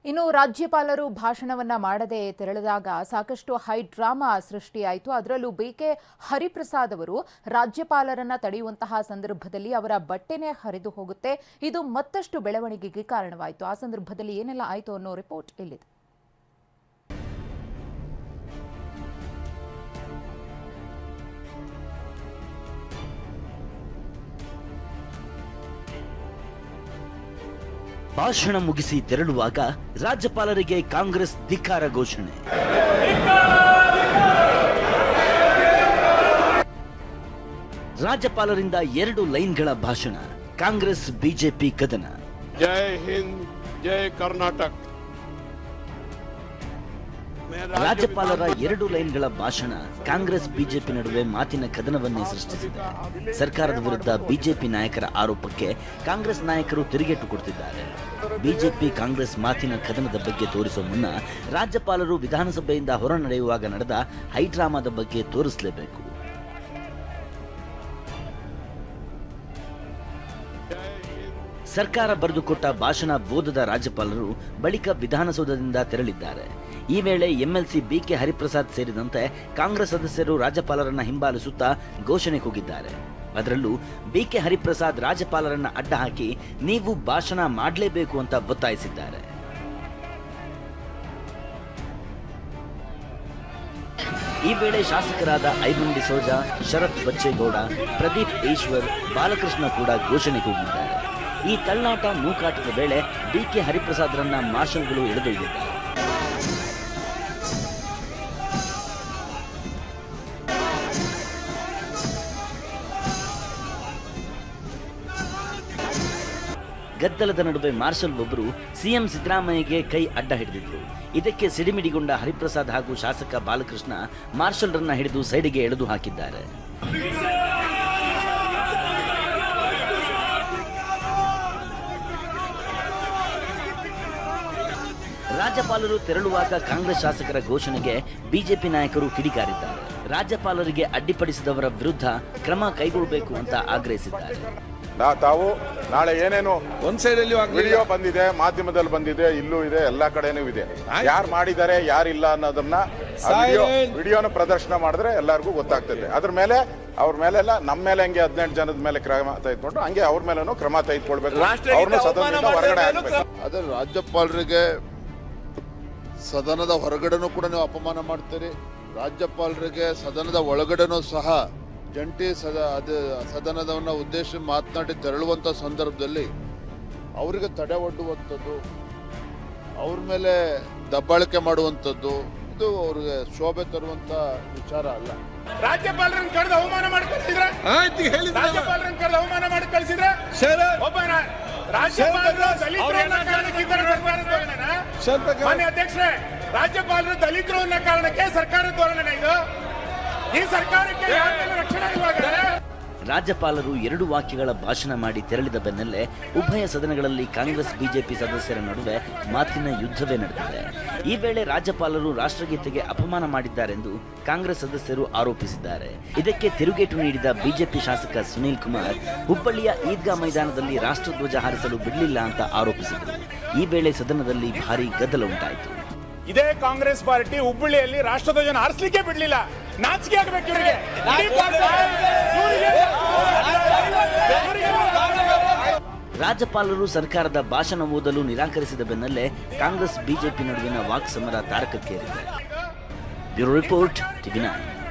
ಇನ್ನು ರಾಜ್ಯಪಾಲರು ಭಾಷಣವನ್ನ ಮಾಡದೆ ತೆರಳಿದಾಗ ಸಾಕಷ್ಟು ಹೈ ಡ್ರಾಮಾ ಸೃಷ್ಟಿಯಾಯಿತು. ಅದರಲ್ಲೂ ಬಿಕೆ ಹರಿಪ್ರಸಾದ್ ಅವರು ರಾಜ್ಯಪಾಲರನ್ನ ತಡೆಯುವಂತಹ ಸಂದರ್ಭದಲ್ಲಿ ಅವರ ಬಟ್ಟೆನೇ ಹರಿದು ಹೋಗುತ್ತೆ. ಇದು ಮತ್ತಷ್ಟು ಬೆಳವಣಿಗೆಗೆ ಕಾರಣವಾಯಿತು. ಆ ಸಂದರ್ಭದಲ್ಲಿ ಏನೆಲ್ಲ ಆಯಿತು ಅನ್ನೋ ರಿಪೋರ್ಟ್ ಇಲ್ಲಿದೆ. ಭಾಷಣ ಮುಗಿಸಿ ತೆರಳುವಾಗ ರಾಜ್ಯಪಾಲರಿಗೆ ಕಾಂಗ್ರೆಸ್ ಧಿಕ್ಕಾರ ಘೋಷಣೆ. ರಾಜ್ಯಪಾಲರಿಂದ 2 ಲೈನ್ಗಳ ಭಾಷಣ. ಕಾಂಗ್ರೆಸ್ ಬಿಜೆಪಿ ಕದನ. ಜೈ ಹಿಂದ್, ಜೈ ಕರ್ನಾಟಕ. ರಾಜ್ಯಪಾಲರ 2 ಲೈನ್ಗಳ ಭಾಷಣ ಕಾಂಗ್ರೆಸ್ ಬಿಜೆಪಿ ನಡುವೆ ಮಾತಿನ ಕದನವನ್ನೇ ಸೃಷ್ಟಿಸಿದೆ. ಸರ್ಕಾರದ ವಿರುದ್ಧ ಬಿಜೆಪಿ ನಾಯಕರ ಆರೋಪಕ್ಕೆ ಕಾಂಗ್ರೆಸ್ ನಾಯಕರು ತಿರುಗೇಟು ಕೊಡ್ತಿದ್ದಾರೆ. ಬಿಜೆಪಿ ಕಾಂಗ್ರೆಸ್ ಮಾತಿನ ಕದನದ ಬಗ್ಗೆ ತೋರಿಸುವ ಮುನ್ನ ರಾಜ್ಯಪಾಲರು ವಿಧಾನಸಭೆಯಿಂದ ಹೊರ ನಡೆಯುವಾಗ ನಡೆದ ಹೈಡ್ರಾಮಾದ ಬಗ್ಗೆ ತೋರಿಸಲೇಬೇಕು. ಸರ್ಕಾರ ಬರೆದುಕೊಟ್ಟ ಭಾಷಣ ಓದದ ರಾಜ್ಯಪಾಲರು ಬಳಿಕ ವಿಧಾನಸೌಧದಿಂದ ತೆರಳಿದ್ದಾರೆ. ಈ ವೇಳೆ ಎಂಎಲ್ಸಿ ಬಿಕೆ ಹರಿಪ್ರಸಾದ್ ಸೇರಿದಂತೆ ಕಾಂಗ್ರೆಸ್ ಸದಸ್ಯರು ರಾಜ್ಯಪಾಲರನ್ನ ಹಿಂಬಾಲಿಸುತ್ತಾ ಘೋಷಣೆ ಕೂಗಿದ್ದಾರೆ. ಅದರಲ್ಲೂ ಬಿಕೆ ಹರಿಪ್ರಸಾದ್ ರಾಜ್ಯಪಾಲರನ್ನ ಅಡ್ಡ ಹಾಕಿ ನೀವು ಭಾಷಣ ಮಾಡಲೇಬೇಕು ಅಂತ ಒತ್ತಾಯಿಸಿದ್ದಾರೆ. ಈ ವೇಳೆ ಶಾಸಕರಾದ ಐಮನ್ ಡಿಸೋಜ, ಶರತ್ ಬಚ್ಚೇಗೌಡ, ಪ್ರದೀಪ್ ಈಶ್ವರ್, ಬಾಲಕೃಷ್ಣ ಕೂಡ ಘೋಷಣೆ ಕೂಗಿದ್ದಾರೆ. ಈ ತಳ್ಳಾಟ ನೂಕಾಟದ ವೇಳೆ ಬಿಕೆ ಹರಿಪ್ರಸಾದ್ರನ್ನ ಮಾರ್ಷಲ್ಗಳು ಎಳೆದೊಯ್ದಿದ್ದಾರೆ. ಗದ್ದಲದ ನಡುವೆ ಮಾರ್ಷಲ್ ಒಬ್ಬರು ಸಿಎಂ ಸಿದ್ದರಾಮಯ್ಯಗೆ ಕೈ ಅಡ್ಡ ಹಿಡಿದಿದ್ರು. ಇದಕ್ಕೆ ಸಿಡಿಮಿಡಿಗೊಂಡ ಹರಿಪ್ರಸಾದ್ ಹಾಗೂ ಶಾಸಕ ಬಾಲಕೃಷ್ಣ ಮಾರ್ಷಲ್ರನ್ನ ಹಿಡಿದು ಸೈಡಿಗೆ ಎಳೆದು ಹಾಕಿದ್ದಾರೆ. ರಾಜ್ಯಪಾಲರು ತೆರಳುವಾಗ ಕಾಂಗ್ರೆಸ್ ಶಾಸಕರ ಘೋಷಣೆಗೆ ಬಿಜೆಪಿ ನಾಯಕರು ಕಿಡಿಕಾರಿದ್ದಾರೆ. ರಾಜ್ಯಪಾಲರಿಗೆ ಅಡ್ಡಿಪಡಿಸಿದವರ ವಿರುದ್ಧ ಕ್ರಮ ಕೈಗೊಳ್ಳಬೇಕು ಅಂತ ಆಗ್ರಹಿಸಿದ್ದಾರೆ. ತಾವು ನಾಳೆ ಏನೇನು ಒಂದ್ ಸೈಡ್ ಅಲ್ಲಿ ವಿಡಿಯೋ ಬಂದಿದೆ, ಮಾಧ್ಯಮದಲ್ಲಿ ಬಂದಿದೆ, ಇಲ್ಲೂ ಇದೆ, ಎಲ್ಲಾ ಕಡೆನೂ ಇದೆ. ಯಾರು ಮಾಡಿದ್ದಾರೆ ಯಾರಿಲ್ಲ ಅನ್ನೋದನ್ನ ವಿಡಿಯೋನ ಪ್ರದರ್ಶನ ಮಾಡಿದ್ರೆ ಎಲ್ಲರಿಗೂ ಗೊತ್ತಾಗ್ತದೆ. ಅದ್ರ ಮೇಲೆ ಅವ್ರ ಮೇಲೆಲ್ಲ ನಮ್ಮ ಮೇಲೆ ಹಂಗೆ 18 ಜನದ ಮೇಲೆ ಕ್ರಮ ತೆಗೆದುಕೊಂಡು ಹಂಗೆ ಅವ್ರ ಮೇಲೂ ಕ್ರಮ ತೆಗೆದುಕೊಳ್ಬೇಕು. ಅವ್ರನ್ನ ಸದನದಿಂದ ಹೊರಗಡೆ ಹಾಕ್ಬೇಕು. ಅದ್ರ ರಾಜ್ಯಪಾಲರಿಗೆ ಸದನದ ಹೊರಗಡೆನೂ ಕೂಡ ನೀವು ಅಪಮಾನ ಮಾಡ್ತೀರಿ. ರಾಜ್ಯಪಾಲರಿಗೆ ಸದನದ ಒಳಗಡೆನೂ ಸಹ ಜಂಟಿ ಸದನದವನ್ನ ಉದ್ದೇಶ ಮಾತನಾಡಿ ತೆರಳುವಂಥ ಸಂದರ್ಭದಲ್ಲಿ ಅವರಿಗೆ ತಡೆ ಒಡ್ಡುವಂಥದ್ದು, ಅವ್ರ ಮೇಲೆ ದಬ್ಬಾಳಿಕೆ ಮಾಡುವಂಥದ್ದು ಇದು ಅವ್ರಿಗೆ ಶೋಭೆ ತರುವಂತ ವಿಚಾರ ಅಲ್ಲ. ರಾಜ್ಯಪಾಲರನ್ನು ಕರೆದು ಅವಮಾನ ಮಾಡಿ ಕಳಿಸಿದ್ರೆ, ರಾಜ್ಯಪಾಲರನ್ನು ಕರೆದು ಅವಮಾನ ಮಾಡಿ ಕಳಿಸಿದ್ರೆ ಒಬ್ಬ ರಾಜ್ಯಪಾಲರು ಮಾನ್ಯ ಅಧ್ಯಕ್ಷರೇ, ರಾಜ್ಯಪಾಲರು ದಲಿತರು ಅನ್ನೋ ಕಾರಣಕ್ಕೆ ಸರ್ಕಾರ ಧೋರಣೆ ಇದು. ಈ ಸರ್ಕಾರಕ್ಕೆ ರಕ್ಷಣೆ ಇವಾಗ ರಾಜ್ಯಪಾಲರು 2 ವಾಕ್ಯಗಳ ಭಾಷಣ ಮಾಡಿ ತೆರಳಿದ ಬೆನ್ನಲ್ಲೇ ಉಭಯ ಸದನಗಳಲ್ಲಿ ಕಾಂಗ್ರೆಸ್ ಬಿಜೆಪಿ ಸದಸ್ಯರ ನಡುವೆ ಮಾತಿನ ಯುದ್ಧವೇ ನಡೆದಿದೆ. ಈ ವೇಳೆ ರಾಜ್ಯಪಾಲರು ರಾಷ್ಟ್ರಗೀತೆಗೆ ಅಪಮಾನ ಮಾಡಿದ್ದಾರೆಂದು ಕಾಂಗ್ರೆಸ್ ಸದಸ್ಯರು ಆರೋಪಿಸಿದ್ದಾರೆ. ಇದಕ್ಕೆ ತಿರುಗೇಟು ನೀಡಿದ ಬಿಜೆಪಿ ಶಾಸಕ ಸುನೀಲ್ ಕುಮಾರ್ ಹುಬ್ಬಳ್ಳಿಯ ಈದ್ಗಾ ಮೈದಾನದಲ್ಲಿ ರಾಷ್ಟ್ರಧ್ವಜ ಹಾರಿಸಲು ಬಿಡಲಿಲ್ಲ ಅಂತ ಆರೋಪಿಸಿದರು. ಈ ವೇಳೆ ಸದನದಲ್ಲಿ ಭಾರೀ ಗದ್ದಲ ಉಂಟಾಯಿತು. ಇದೇ ಕಾಂಗ್ರೆಸ್ ಪಾರ್ಟಿ ಹುಬ್ಬಳ್ಳಿಯಲ್ಲಿ ರಾಷ್ಟ್ರಧ್ವಜನ ಹಾರಿಸಲಿಕ್ಕೆ ಬಿಡಲಿಲ್ಲ. ನಾಚಿಕೆ ಆಗಬೇಕು ಇವರಿಗೆ. ರಾಜ್ಯಪಾಲರು ಸರ್ಕಾರದ ಭಾಷಣ ಓದಲು ನಿರಾಕರಿಸಿದ ಬೆನ್ನಲ್ಲೇ ಕಾಂಗ್ರೆಸ್ ಬಿಜೆಪಿ ನಡುವಿನ ವಾಕ್ಸಮರ ತಾರಕಕ್ಕೇರಿದೆ. Bureau report, ಟಿವಿ9.